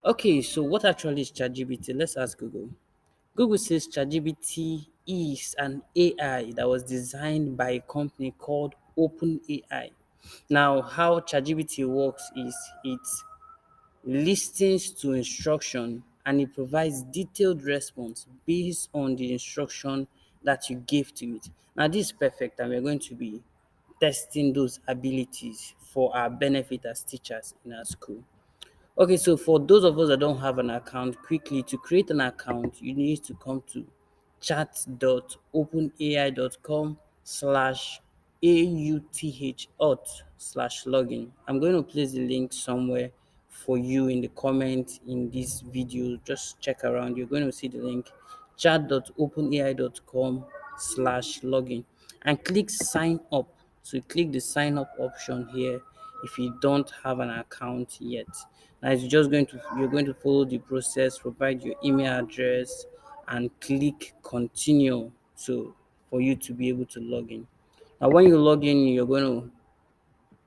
Okay, so what actually is ChatGPT? Let's ask Google. Google says ChatGPT is an AI that was designed by a company called OpenAI. Now, how ChatGPT works is it listens to instruction and it provides detailed response based on the instruction that you gave to it. Now, this is perfect, and we're going to be testing those abilities for our benefit as teachers in our school. Okay, so for those of us that don't have an account, quickly to create an account, you need to come to chat.openai.com slash auth slash login. I'm going to place the link somewhere for you in the comment in this video. Just check around. You're going to see the link chat.openai.com slash login and click sign up. So you click the sign up option here if you don't have an account yet. Now you're going to follow the process, provide your email address and click continue so for you to be able to log in. Now when you log in, you're going to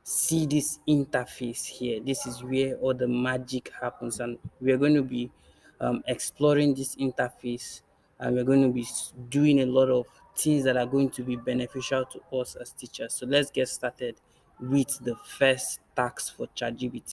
see this interface here. This is where all the magic happens, and we're going to be exploring this interface, and we're going to be doing a lot of things that are going to be beneficial to us as teachers. So let's get started with the first task for ChatGPT.